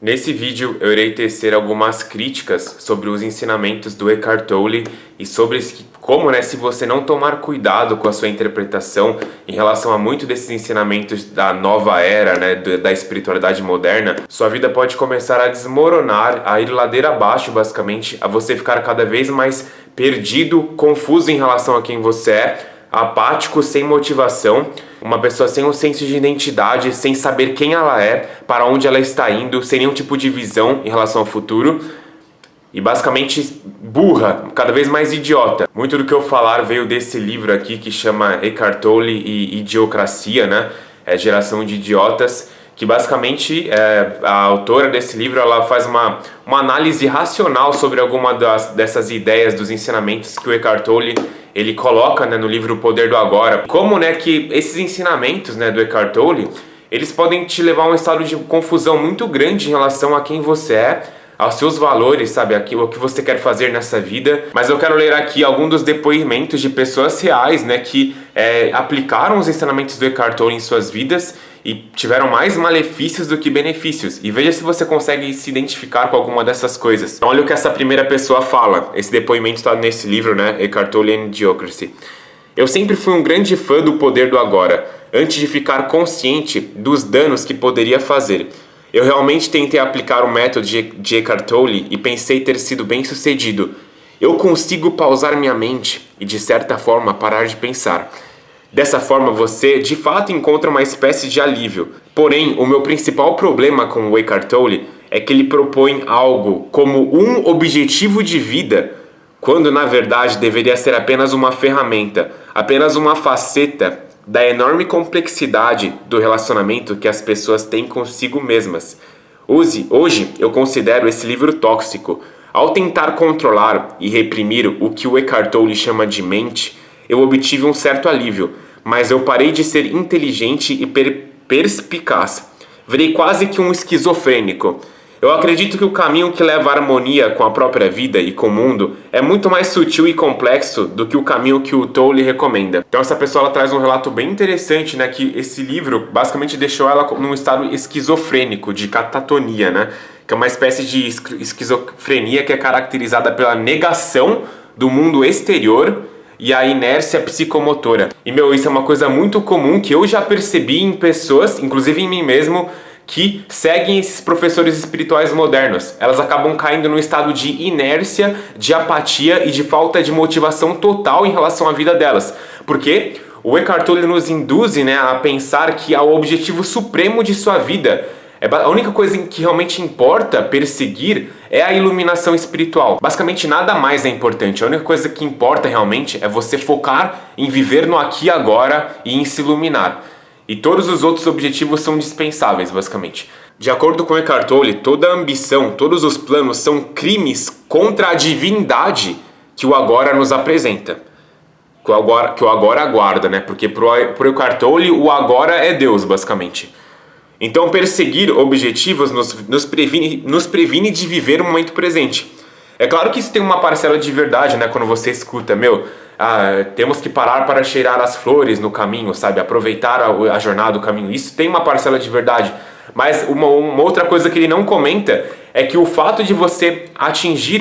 Nesse vídeo eu irei tecer algumas críticas sobre os ensinamentos do Eckhart Tolle e sobre como, se você não tomar cuidado com a sua interpretação em relação a muito desses ensinamentos da nova era, da espiritualidade moderna, sua vida pode começar a desmoronar, a ir ladeira abaixo, basicamente, a você ficar cada vez mais perdido, confuso em relação a quem você é, apático, sem motivação, uma pessoa sem um senso de identidade, sem saber quem ela é, para onde ela está indo, sem nenhum tipo de visão em relação ao futuro e basicamente burra, cada vez mais idiota. Muito do que eu falar veio desse livro aqui que chama Eckhart Tolle e Idiocracia, Geração de Idiotas, que basicamente a autora desse livro ela faz uma análise racional sobre alguma dessas ideias, dos ensinamentos que o Eckhart Tolle ele coloca no livro O Poder do Agora. Como que esses ensinamentos do Eckhart Tolle, eles podem te levar a um estado de confusão muito grande em relação a quem você é, aos seus valores, sabe, o que você quer fazer nessa vida. Mas eu quero ler aqui alguns dos depoimentos de pessoas reais, que aplicaram os ensinamentos do Eckhart Tolle em suas vidas e tiveram mais malefícios do que benefícios. E veja se você consegue se identificar com alguma dessas coisas. Então, olha o que essa primeira pessoa fala. Esse depoimento está nesse livro, Eckhart Tolle and Idiocracy. Eu sempre fui um grande fã do Poder do Agora, antes de ficar consciente dos danos que poderia fazer. Eu realmente tentei aplicar o método de Eckhart Tolle e pensei ter sido bem sucedido. Eu consigo pausar minha mente e, de certa forma, parar de pensar. Dessa forma, você, de fato, encontra uma espécie de alívio. Porém, o meu principal problema com o Eckhart Tolle é que ele propõe algo como um objetivo de vida, quando, na verdade, deveria ser apenas uma ferramenta, apenas uma faceta da enorme complexidade do relacionamento que as pessoas têm consigo mesmas. Hoje, eu considero esse livro tóxico. Ao tentar controlar e reprimir o que o Eckhart Tolle chama de mente, eu obtive um certo alívio, mas eu parei de ser inteligente e perspicaz. Virei quase que um esquizofrênico. Eu acredito que o caminho que leva à harmonia com a própria vida e com o mundo é muito mais sutil e complexo do que o caminho que o Tolle recomenda. Então essa pessoa ela traz um relato bem interessante, que esse livro basicamente deixou ela num estado esquizofrênico, de catatonia, que é uma espécie de esquizofrenia que é caracterizada pela negação do mundo exterior e a inércia psicomotora. E isso é uma coisa muito comum que eu já percebi em pessoas, inclusive em mim mesmo, que seguem esses professores espirituais modernos. Elas acabam caindo num estado de inércia, de apatia e de falta de motivação total em relação à vida delas. Porque o Eckhart Tolle nos induz a pensar que o objetivo supremo de sua vida, a única coisa que realmente importa perseguir é a iluminação espiritual. Basicamente nada mais é importante. A única coisa que importa realmente é você focar em viver no aqui e agora e em se iluminar. E todos os outros objetivos são dispensáveis, basicamente. De acordo com Eckhart Tolle, toda a ambição, todos os planos são crimes contra a divindade que o agora nos apresenta. Que o agora aguarda, Porque pro Eckhart Tolle, o agora é Deus, basicamente. Então perseguir objetivos nos previne de viver o momento presente. É claro que isso tem uma parcela de verdade, quando você escuta, temos que parar para cheirar as flores no caminho, sabe? Aproveitar a jornada do caminho. Isso tem uma parcela de verdade. Mas uma outra coisa que ele não comenta é que o fato de você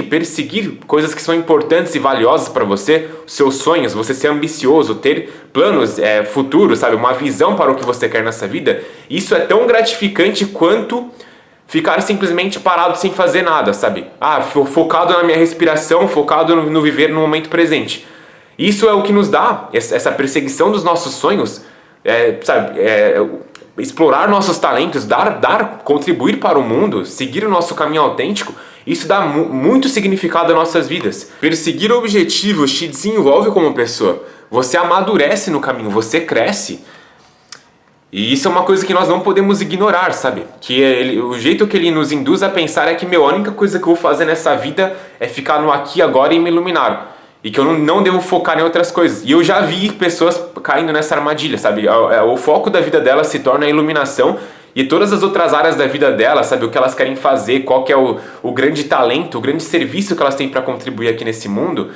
perseguir coisas que são importantes e valiosas para você, seus sonhos, você ser ambicioso, ter planos futuros, sabe? Uma visão para o que você quer nessa vida, isso é tão gratificante quanto ficar simplesmente parado sem fazer nada, sabe? Focado na minha respiração, focado no viver no momento presente. Isso é o que nos dá essa perseguição dos nossos sonhos, explorar nossos talentos, contribuir para o mundo, seguir o nosso caminho autêntico. Isso dá muito significado às nossas vidas. Perseguir objetivos te desenvolve como pessoa. Você amadurece no caminho, você cresce. E isso é uma coisa que nós não podemos ignorar, sabe? O jeito que ele nos induz a pensar é que, a única coisa que eu vou fazer nessa vida é ficar no aqui e agora e me iluminar. E que eu não devo focar em outras coisas. E eu já vi pessoas caindo nessa armadilha, sabe? O foco da vida delas se torna a iluminação e todas as outras áreas da vida delas, sabe? O que elas querem fazer, qual que é o grande talento, o grande serviço que elas têm para contribuir aqui nesse mundo.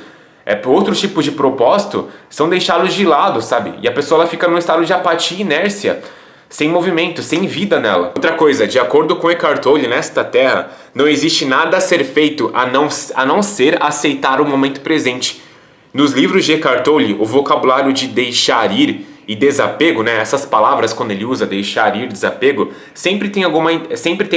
Outros tipos de propósito são deixá-los de lado, sabe? E a pessoa ela fica num estado de apatia e inércia. sem movimento, sem vida nela. Outra coisa, de acordo com Eckhart Tolle, nesta terra não existe nada a ser feito a não ser aceitar o momento presente. Nos livros de Eckhart Tolle, o vocabulário de deixar ir e desapego, né, essas palavras quando ele usa deixar ir, desapego, sempre tem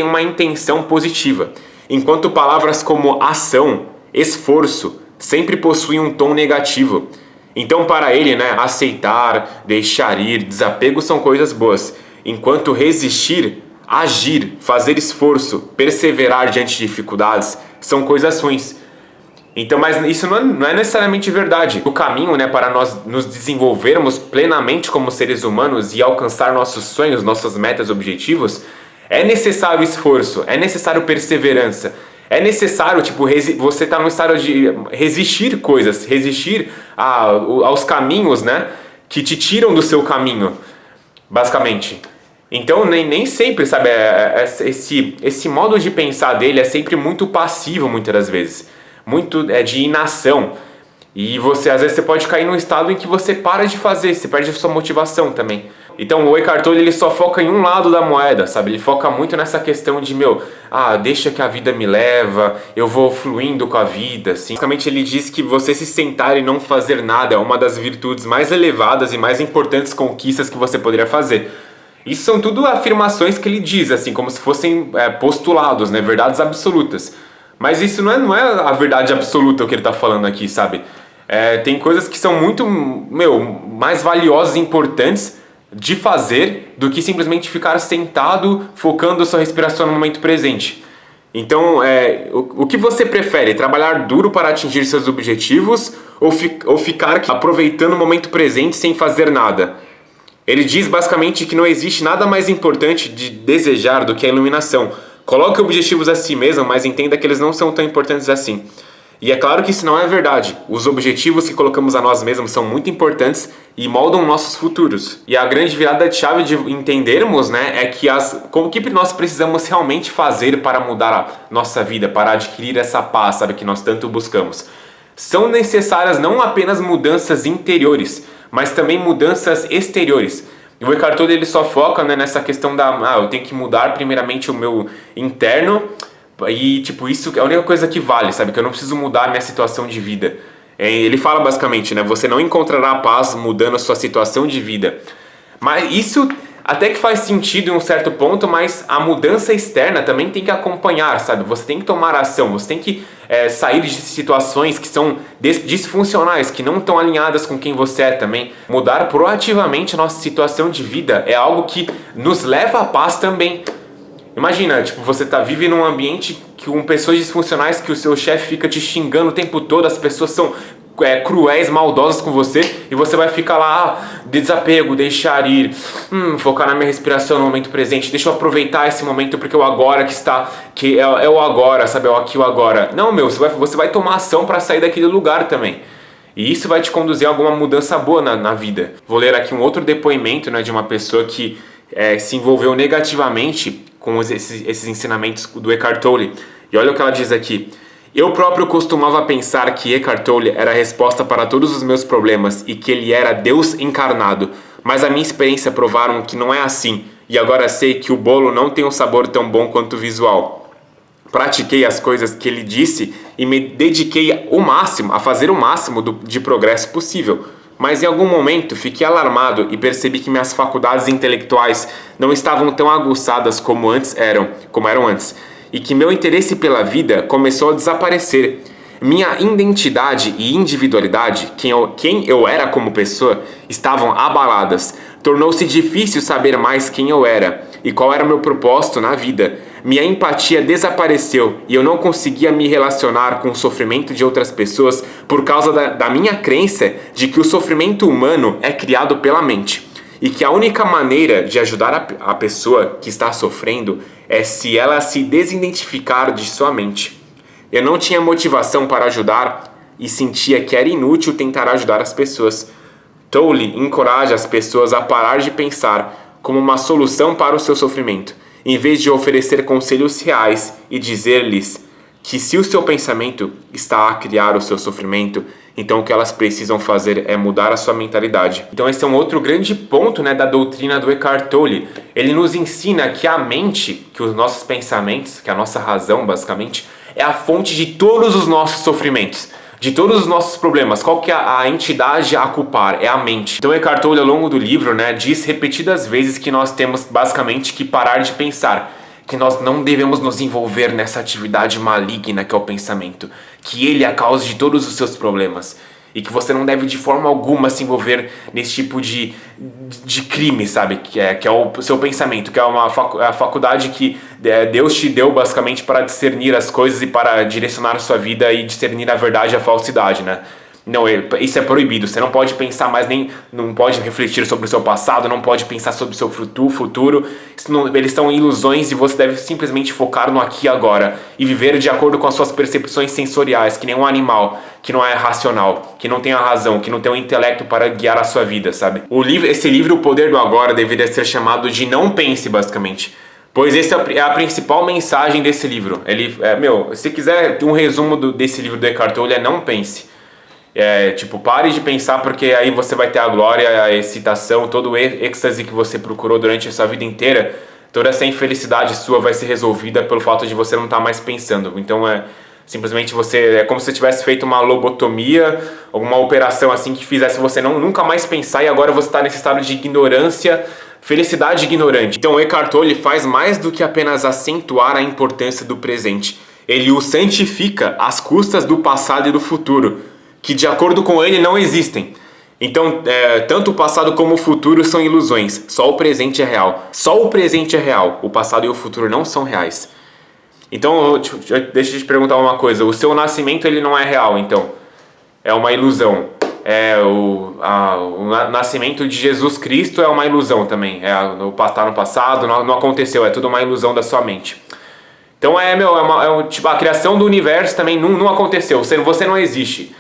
uma intenção positiva, enquanto palavras como ação, esforço, sempre possuem um tom negativo. Então para ele, né, aceitar, deixar ir, desapego são coisas boas, enquanto resistir, agir, fazer esforço, perseverar diante de dificuldades são coisas ruins. Então, mas isso não é necessariamente verdade. O caminho, né, para nós nos desenvolvermos plenamente como seres humanos e alcançar nossos sonhos, nossas metas, objetivos, é necessário esforço, é necessário perseverança, é necessário, tipo, você estar no estado de resistir coisas, resistir aos caminhos, né, que te tiram do seu caminho, basicamente. Então, nem sempre, sabe, esse modo de pensar dele é sempre muito passivo, muitas das vezes. Muito de inação, e às vezes você pode cair num estado em que você para de fazer, você perde a sua motivação também. Então o Eckhart Tolle, ele só foca em um lado da moeda, sabe? Ele foca muito nessa questão de, deixa que a vida me leva, eu vou fluindo com a vida, assim. Basicamente ele diz que você se sentar e não fazer nada é uma das virtudes mais elevadas e mais importantes conquistas que você poderia fazer. Isso são tudo afirmações que ele diz, assim, como se fossem postulados, né? Verdades absolutas. Mas isso não é a verdade absoluta o que ele está falando aqui, sabe? Tem coisas que são muito, mais valiosas e importantes de fazer do que simplesmente ficar sentado, focando a sua respiração no momento presente. Então, o que você prefere? Trabalhar duro para atingir seus objetivos ou ficar aproveitando o momento presente sem fazer nada? Ele diz basicamente que não existe nada mais importante de desejar do que a iluminação. Coloque objetivos a si mesmo, mas entenda que eles não são tão importantes assim. E é claro que isso não é verdade. Os objetivos que colocamos a nós mesmos são muito importantes e moldam nossos futuros. E a grande virada de chave de entendermos, né, é que o que nós precisamos realmente fazer para mudar a nossa vida, para adquirir essa paz, sabe, que nós tanto buscamos. São necessárias não apenas mudanças interiores, mas também mudanças exteriores. E o Eckhart Tolle, ele só foca, né, nessa questão eu tenho que mudar primeiramente o meu interno e, tipo, isso é a única coisa que vale, sabe? Que eu não preciso mudar a minha situação de vida. Ele fala basicamente, né, você não encontrará paz mudando a sua situação de vida. Mas isso até que faz sentido em um certo ponto, mas a mudança externa também tem que acompanhar, sabe? Você tem que tomar ação, você tem que sair de situações que são disfuncionais, que não estão alinhadas com quem você é também. Mudar proativamente a nossa situação de vida é algo que nos leva à paz também. Imagina, tipo, você vive num ambiente com pessoas disfuncionais, que o seu chefe fica te xingando o tempo todo, as pessoas são cruéis, maldosas com você, e você vai ficar lá, desapego, deixar ir, focar na minha respiração no momento presente, deixa eu aproveitar esse momento porque o agora que é o agora, sabe, é o aqui, o agora. Não, você vai tomar ação para sair daquele lugar também. E isso vai te conduzir a alguma mudança boa na vida. Vou ler aqui um outro depoimento, né, de uma pessoa que se envolveu negativamente com esses ensinamentos do Eckhart Tolle. E olha o que ela diz aqui. Eu próprio costumava pensar que Eckhart Tolle era a resposta para todos os meus problemas e que ele era Deus encarnado, mas a minha experiência provaram que não é assim, e agora sei que o bolo não tem um sabor tão bom quanto o visual. Pratiquei as coisas que ele disse e me dediquei a fazer o máximo de progresso possível, mas em algum momento fiquei alarmado e percebi que minhas faculdades intelectuais não estavam tão aguçadas como eram antes. E que meu interesse pela vida começou a desaparecer. Minha identidade e individualidade, quem eu era como pessoa, estavam abaladas. Tornou-se difícil saber mais quem eu era e qual era o meu propósito na vida. Minha empatia desapareceu e eu não conseguia me relacionar com o sofrimento de outras pessoas por causa da minha crença de que o sofrimento humano é criado pela mente. E que a única maneira de ajudar a pessoa que está sofrendo é se ela se desidentificar de sua mente. Eu não tinha motivação para ajudar e sentia que era inútil tentar ajudar as pessoas. Tolle encoraja as pessoas a parar de pensar como uma solução para o seu sofrimento, em vez de oferecer conselhos reais e dizer-lhes que se o seu pensamento está a criar o seu sofrimento, Então o que elas precisam fazer é mudar a sua mentalidade. Então esse é um outro grande ponto, né, da doutrina do Eckhart Tolle. Ele nos ensina que a mente, que os nossos pensamentos, que a nossa razão basicamente, é a fonte de todos os nossos sofrimentos, de todos os nossos problemas. Qual que é a entidade a culpar? É a mente. Então Eckhart Tolle, ao longo do livro, né, diz repetidas vezes que nós temos basicamente que parar de pensar, que nós não devemos nos envolver nessa atividade maligna que é o pensamento, que ele é a causa de todos os seus problemas, e que você não deve de forma alguma se envolver nesse tipo de crime, sabe? Que é o seu pensamento, que é a faculdade que Deus te deu basicamente para discernir as coisas e para direcionar a sua vida e discernir a verdade e a falsidade, né? Não, isso é proibido. Você não pode pensar mais, não pode refletir sobre o seu passado, não pode pensar sobre o seu futuro. Eles são ilusões e você deve simplesmente focar no aqui e agora e viver de acordo com as suas percepções sensoriais, que nem um animal que não é racional, que não tem a razão, que não tem o intelecto para guiar a sua vida, sabe? Esse livro, O Poder do Agora, deveria ser chamado de Não Pense, basicamente. Pois essa é a principal mensagem desse livro. Se quiser um resumo desse livro do Eckhart Tolle, é Não Pense. Pare de pensar, porque aí você vai ter a glória, a excitação, todo o êxtase que você procurou durante a sua vida inteira. Toda essa infelicidade sua vai ser resolvida pelo fato de você não estar mais pensando. Então simplesmente é como se você tivesse feito uma lobotomia, alguma operação assim que fizesse você nunca mais pensar, e agora você está nesse estado de ignorância, felicidade ignorante. Então o Eckhart Tolle faz mais do que apenas acentuar a importância do presente. Ele o santifica às custas do passado e do futuro, que de acordo com ele não existem. Então, tanto o passado como o futuro são ilusões. Só o presente é real. Só o presente é real. O passado e o futuro não são reais. Então, deixa eu te perguntar uma coisa. O seu nascimento, ele não é real, então. É uma ilusão. O nascimento de Jesus Cristo é uma ilusão também. Tá no passado, não aconteceu. É tudo uma ilusão da sua mente. Então, a criação do universo também não aconteceu. Você não existe.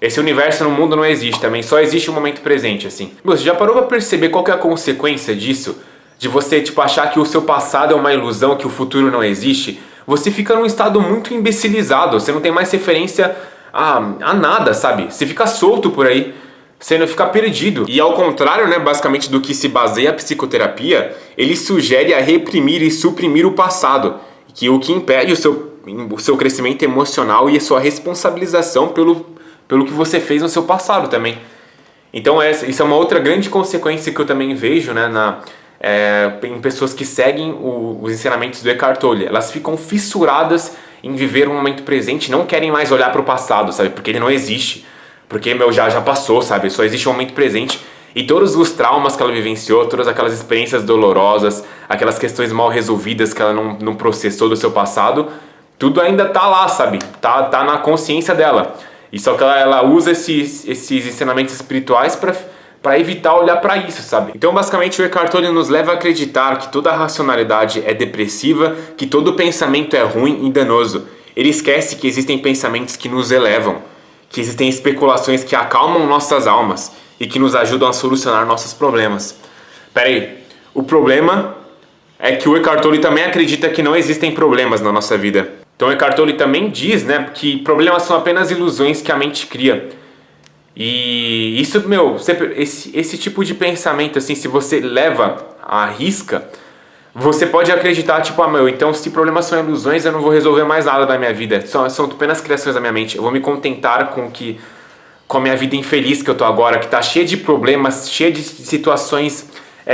Esse universo no mundo não existe também, só existe o momento presente, assim. Você já parou pra perceber qual que é a consequência disso? De você, achar que o seu passado é uma ilusão, que o futuro não existe? Você fica num estado muito imbecilizado, você não tem mais referência a nada, sabe? Você fica solto por aí, você não fica perdido. E ao contrário, né, basicamente do que se baseia a psicoterapia, ele sugere a reprimir e suprimir o passado, que o que impede o seu crescimento emocional e a sua responsabilização pelo que você fez no seu passado também. Então isso é uma outra grande consequência que eu também vejo, né, em pessoas que seguem os ensinamentos do Eckhart Tolle. Elas ficam fissuradas em viver o momento presente, não querem mais olhar para o passado, sabe? Porque ele não existe. Porque já passou, sabe? Só existe o momento presente. E todos os traumas que ela vivenciou, todas aquelas experiências dolorosas, aquelas questões mal resolvidas que ela não processou do seu passado, tudo ainda tá lá, sabe? Tá na consciência dela. E só que ela usa esses ensinamentos espirituais para evitar olhar para isso, sabe? Então, basicamente, o Eckhart Tolle nos leva a acreditar que toda racionalidade é depressiva, que todo pensamento é ruim e danoso. Ele esquece que existem pensamentos que nos elevam, que existem especulações que acalmam nossas almas e que nos ajudam a solucionar nossos problemas. Peraí, o problema é que o Eckhart Tolle também acredita que não existem problemas na nossa vida. Então Eckhart Tolle também diz, né, que problemas são apenas ilusões que a mente cria. E isso, esse tipo de pensamento, assim, se você leva à risca, você pode acreditar, então se problemas são ilusões, eu não vou resolver mais nada da minha vida. São apenas criações da minha mente. Eu vou me contentar com a minha vida infeliz que eu tô agora, que tá cheia de problemas, cheia de situações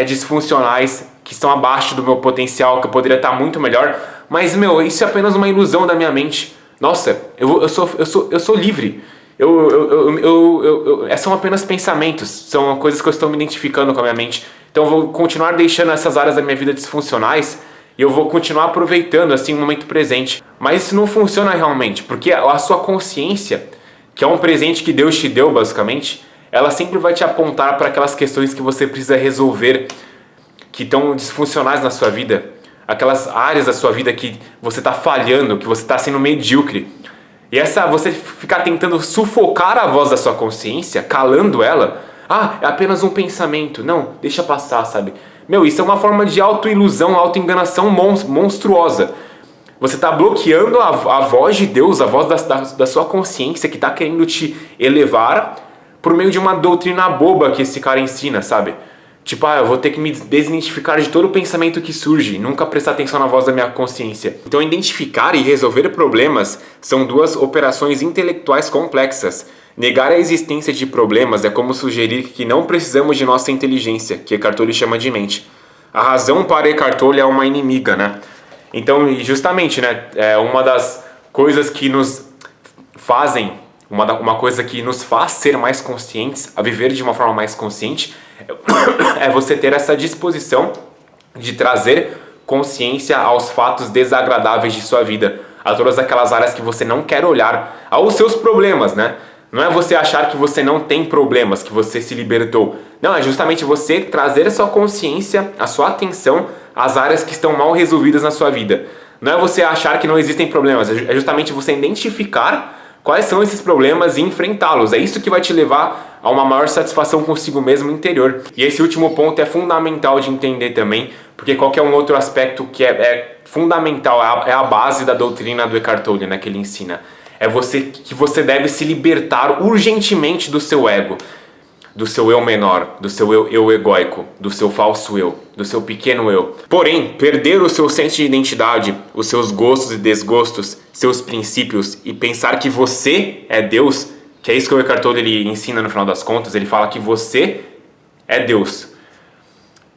disfuncionais, que estão abaixo do meu potencial, que eu poderia estar muito melhor. Mas, isso é apenas uma ilusão da minha mente. Nossa, eu sou livre. São apenas pensamentos. São coisas que eu estou me identificando com a minha mente. Então eu vou continuar deixando essas áreas da minha vida disfuncionais e eu vou continuar aproveitando, assim, o momento presente. Mas isso não funciona realmente, porque a sua consciência, que é um presente que Deus te deu, basicamente, ela sempre vai te apontar para aquelas questões que você precisa resolver, que estão disfuncionais na sua vida. Aquelas áreas da sua vida que você está falhando, que você está sendo medíocre. E você ficar tentando sufocar a voz da sua consciência, calando ela. É apenas um pensamento. Não, deixa passar, sabe? Isso é uma forma de autoilusão, autoenganação monstruosa. Você está bloqueando a voz de Deus, a voz da sua consciência que está querendo te elevar por meio de uma doutrina boba que esse cara ensina, sabe? Tipo, eu vou ter que me desidentificar de todo o pensamento que surge, nunca prestar atenção na voz da minha consciência. Então, identificar e resolver problemas são duas operações intelectuais complexas. Negar a existência de problemas é como sugerir que não precisamos de nossa inteligência, que Eckhart Tolle chama de mente. A razão para Eckhart Tolle é uma inimiga, né? Então, justamente, né, uma das coisas que nos fazem, uma coisa que nos faz ser mais conscientes, a viver de uma forma mais consciente, é você ter essa disposição de trazer consciência aos fatos desagradáveis de sua vida, a todas aquelas áreas que você não quer olhar, aos seus problemas, né? Não é você achar que você não tem problemas, que você se libertou. Não, é justamente você trazer a sua consciência, a sua atenção às áreas que estão mal resolvidas na sua vida. Não é você achar que não existem problemas, é justamente você identificar quais são esses problemas e enfrentá-los. É isso que vai te levar a uma maior satisfação consigo mesmo interior. E esse último ponto é fundamental de entender também, porque qualquer um outro aspecto que é fundamental, é a base da doutrina do Eckhart Tolle, né, que ele ensina. É que você deve se libertar urgentemente do seu ego, do seu eu menor, do seu eu egóico, do seu falso eu, do seu pequeno eu. Porém, perder o seu senso de identidade, os seus gostos e desgostos, seus princípios e pensar que você é Deus, que é isso que o Eckhart Tolle ele ensina no final das contas, ele fala que você é Deus.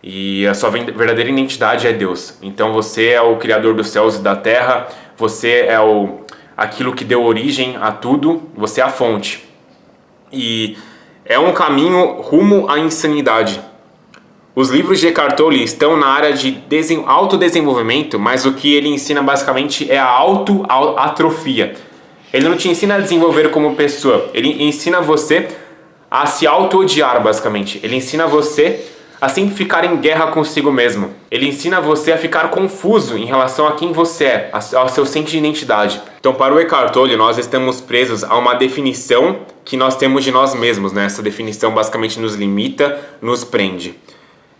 E a sua verdadeira identidade é Deus. Então você é o Criador dos céus e da terra, você é aquilo que deu origem a tudo, você é a fonte. E é um caminho rumo à insanidade. Os livros de Eckhart Tolle estão na área de autodesenvolvimento, mas o que ele ensina basicamente é a autoatrofia. Ele não te ensina a desenvolver como pessoa, ele ensina você a se auto-odiar basicamente. Ele ensina você a sempre ficar em guerra consigo mesmo. Ele ensina você a ficar confuso em relação a quem você é, ao seu senso de identidade. Então, para o Eckhart Tolle, nós estamos presos a uma definição que nós temos de nós mesmos, né? Essa definição basicamente nos limita, nos prende.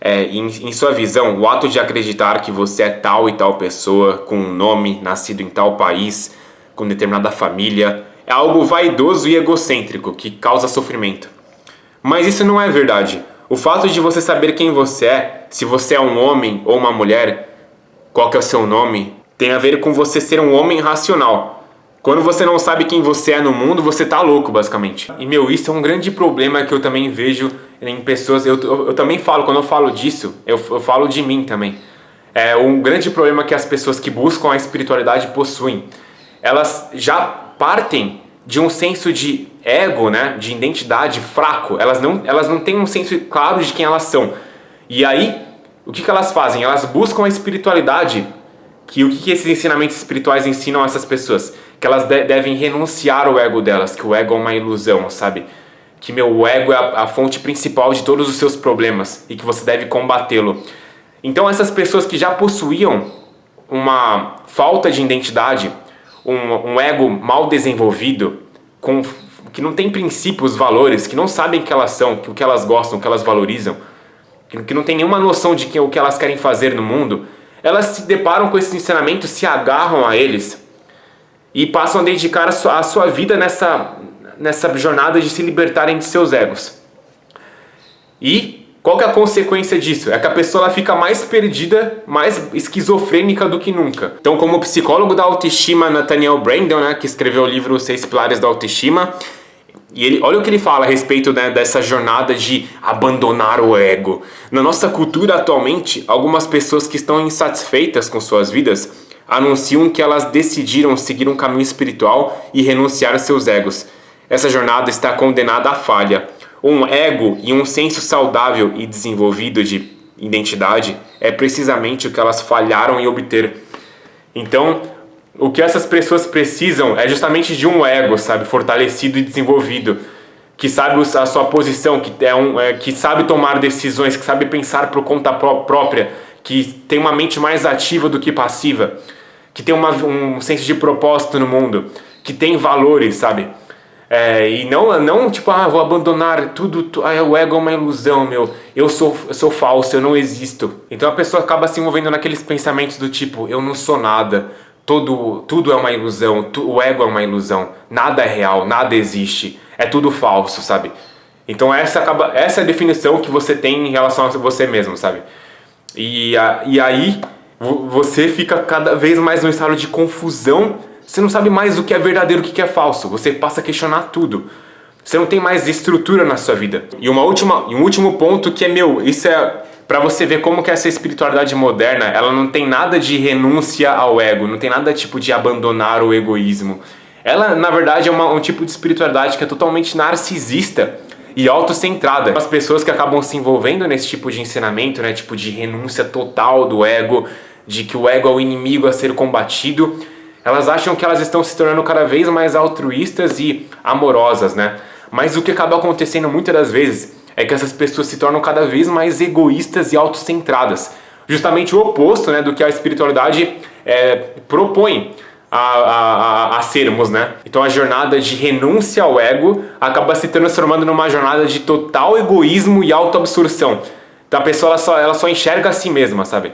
Em sua visão, o ato de acreditar que você é tal e tal pessoa, com um nome, nascido em tal país, com determinada família, é algo vaidoso e egocêntrico que causa sofrimento. Mas isso não é verdade. O fato de você saber quem você é, se você é um homem ou uma mulher, qual que é o seu nome, tem a ver com você ser um homem racional. Quando você não sabe quem você é no mundo, você tá louco, basicamente. E, isso é um grande problema que eu também vejo em pessoas... Eu também falo, quando eu falo disso, eu falo de mim também. É um grande problema que as pessoas que buscam a espiritualidade possuem. Elas já partem de um senso de ego, né, de identidade fraco. Elas não têm um senso claro de quem elas são. E aí, o que elas fazem? Elas buscam a espiritualidade. O que esses ensinamentos espirituais ensinam a essas pessoas? Que elas devem renunciar ao ego delas, que o ego é uma ilusão, sabe? Que o ego é a fonte principal de todos os seus problemas e que você deve combatê-lo. Então essas pessoas que já possuíam uma falta de identidade, um ego mal desenvolvido, que não tem princípios, valores, que não sabem o que elas são, o que elas gostam, o que elas valorizam, que não tem nenhuma noção de o que elas querem fazer no mundo, elas se deparam com esses ensinamentos, se agarram a eles e passam a dedicar a sua vida nessa jornada de se libertarem de seus egos. E qual que é a consequência disso? É que a pessoa ela fica mais perdida, mais esquizofrênica do que nunca. Então, como psicólogo da autoestima Nathaniel Branden, né, que escreveu o livro Os 6 Pilares da Autoestima, e olha o que ele fala a respeito, né, dessa jornada de abandonar o ego. Na nossa cultura atualmente, algumas pessoas que estão insatisfeitas com suas vidas anunciam que elas decidiram seguir um caminho espiritual e renunciar aos seus egos. Essa jornada está condenada à falha. Um ego e um senso saudável e desenvolvido de identidade é precisamente o que elas falharam em obter. Então, o que essas pessoas precisam é justamente de um ego, sabe, fortalecido e desenvolvido, que sabe a sua posição, que sabe tomar decisões, que sabe pensar por conta própria, que tem uma mente mais ativa do que passiva, que tem um senso de propósito no mundo, que tem valores, sabe? E não tipo, vou abandonar tudo, o ego é uma ilusão, eu sou falso, eu não existo. Então a pessoa acaba se envolvendo naqueles pensamentos do tipo, eu não sou nada, tudo é uma ilusão, o ego é uma ilusão, nada é real, nada existe, é tudo falso, sabe? Então essa é a definição que você tem em relação a você mesmo, sabe? E aí você fica cada vez mais num estado de confusão, você não sabe mais o que é verdadeiro e o que é falso, você passa a questionar tudo. Você não tem mais estrutura na sua vida. E um último ponto que isso é pra você ver como que essa espiritualidade moderna, ela não tem nada de renúncia ao ego, não tem nada tipo de abandonar o egoísmo. Ela, na verdade, é um tipo de espiritualidade que é totalmente narcisista e autocentrada. As pessoas que acabam se envolvendo nesse tipo de ensinamento, né, tipo de renúncia total do ego, de que o ego é o inimigo a ser combatido, elas acham que elas estão se tornando cada vez mais altruístas e amorosas, né? Mas o que acaba acontecendo muitas das vezes é que essas pessoas se tornam cada vez mais egoístas e autocentradas. Justamente o oposto, né, do que a espiritualidade propõe a sermos, né? Então a jornada de renúncia ao ego acaba se transformando numa jornada de total egoísmo e autoabsorção. Então a pessoa ela só enxerga a si mesma, sabe?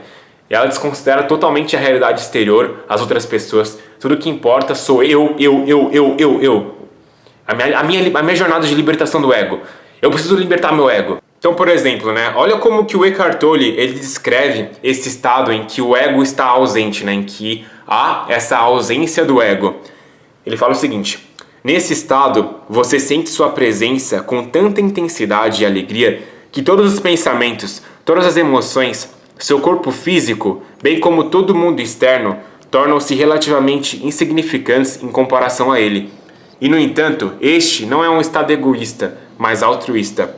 E ela desconsidera totalmente a realidade exterior, as outras pessoas. Tudo que importa sou eu. A minha jornada de libertação do ego. Eu preciso libertar meu ego. Então, por exemplo, né, olha como que o Eckhart Tolle ele descreve esse estado em que o ego está ausente, né, em que há essa ausência do ego. Ele fala o seguinte: nesse estado, você sente sua presença com tanta intensidade e alegria que todos os pensamentos, todas as emoções, seu corpo físico, bem como todo o mundo externo, tornam-se relativamente insignificantes em comparação a ele. E, no entanto, este não é um estado egoísta, mas altruísta.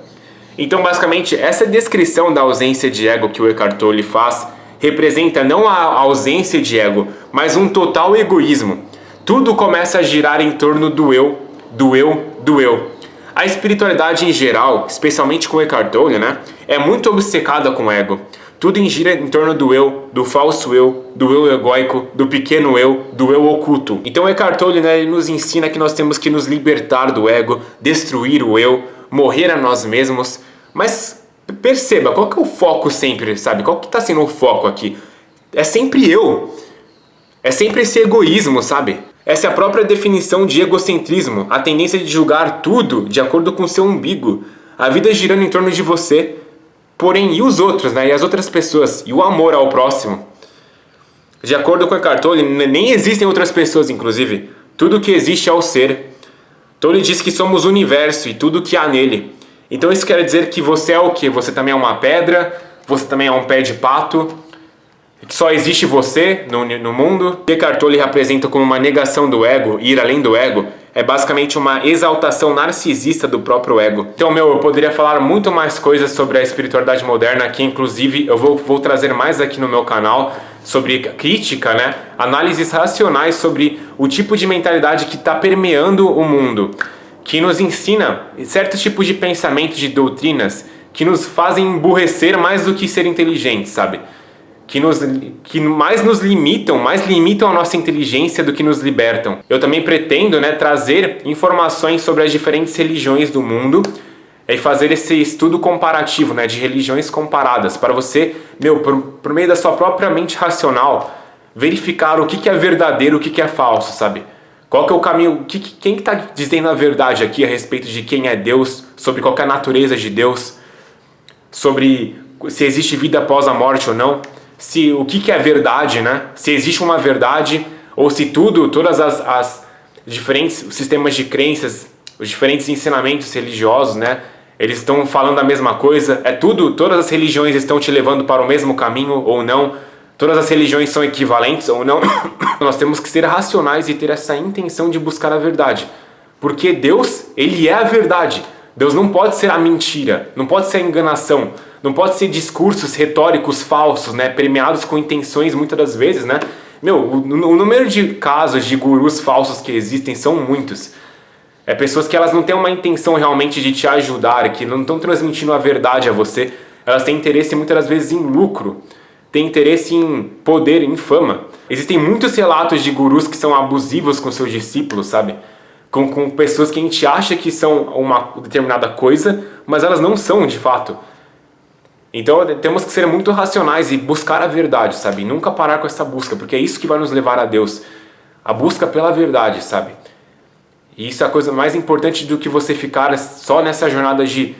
Então, basicamente, essa descrição da ausência de ego que o Eckhart Tolle faz representa não a ausência de ego, mas um total egoísmo. Tudo começa a girar em torno do eu, do eu, do eu. A espiritualidade em geral, especialmente com o Eckhart Tolle, né, é muito obcecada com o ego. Tudo gira em torno do eu, do falso eu, do eu egóico, do pequeno eu, do eu oculto. Então Eckhart Tolle, né, ele nos ensina que nós temos que nos libertar do ego, destruir o eu, morrer a nós mesmos. Mas perceba, qual que é o foco sempre, sabe? Qual que está sendo o foco aqui? É sempre eu. É sempre esse egoísmo, sabe? Essa é a própria definição de egocentrismo, a tendência de julgar tudo de acordo com o seu umbigo. A vida girando em torno de você. Porém, e os outros, né? E as outras pessoas? E o amor ao próximo? De acordo com Eckhart Tolle, nem existem outras pessoas, inclusive. Tudo que existe é o ser. Tolle diz que somos o universo e tudo que há nele. Então isso quer dizer que você é o quê? Você também é uma pedra? Você também é um pé de pato? Que só existe você no mundo? O que Eckhart Tolle representa como uma negação do ego, ir além do ego, é basicamente uma exaltação narcisista do próprio ego. Então, eu poderia falar muito mais coisas sobre a espiritualidade moderna, que inclusive eu vou trazer mais aqui no meu canal, sobre crítica, né? Análises racionais sobre o tipo de mentalidade que está permeando o mundo, que nos ensina certos tipos de pensamentos, de doutrinas, que nos fazem emburrecer mais do que ser inteligentes, sabe? Que mais nos limitam, mais limitam a nossa inteligência do que nos libertam. Eu também pretendo, né, trazer informações sobre as diferentes religiões do mundo e fazer esse estudo comparativo, né, de religiões comparadas, para você, por meio da sua própria mente racional, verificar o que é verdadeiro, o que é falso, sabe? Qual que é o caminho, quem que está dizendo a verdade aqui a respeito de quem é Deus, sobre qual que é a natureza de Deus, sobre se existe vida após a morte ou não, o que é verdade, né? Se existe uma verdade, ou se todas as diferentes sistemas de crenças, os diferentes ensinamentos religiosos, né? Eles estão falando a mesma coisa, todas as religiões estão te levando para o mesmo caminho ou não, todas as religiões são equivalentes ou não. Nós temos que ser racionais e ter essa intenção de buscar a verdade, porque Deus, ele é a verdade. Deus não pode ser a mentira, não pode ser a enganação, não pode ser discursos retóricos falsos, né, premiados com intenções muitas das vezes, né? O número de casos de gurus falsos que existem são muitos. Pessoas que elas não têm uma intenção realmente de te ajudar, que não estão transmitindo a verdade a você. Elas têm interesse muitas das vezes em lucro, têm interesse em poder, em fama. Existem muitos relatos de gurus que são abusivos com seus discípulos, sabe? Com pessoas que a gente acha que são uma determinada coisa, mas elas não são de fato. Então temos que ser muito racionais e buscar a verdade, sabe? Nunca parar com essa busca, porque é isso que vai nos levar a Deus. A busca pela verdade, sabe? E isso é a coisa mais importante do que você ficar só nessa jornada de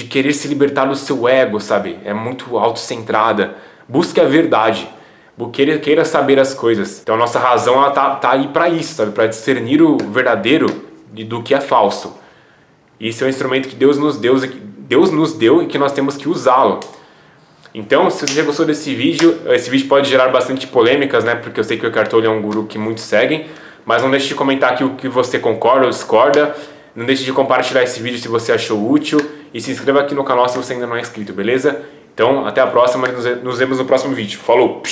querer se libertar do seu ego, sabe? É muito autocentrada. Busque a verdade. Queira saber as coisas. Então a nossa razão ela tá aí para isso, sabe? Para discernir o verdadeiro do que é falso. E isso é um instrumento que Deus nos deu e que nós temos que usá-lo. Então, se você já gostou desse vídeo, esse vídeo pode gerar bastante polêmicas, né? Porque eu sei que o Eckhart Tolle é um guru que muitos seguem. Mas não deixe de comentar aqui o que você concorda ou discorda. Não deixe de compartilhar esse vídeo se você achou útil. E se inscreva aqui no canal se você ainda não é inscrito, beleza? Então, até a próxima e nos vemos no próximo vídeo. Falou!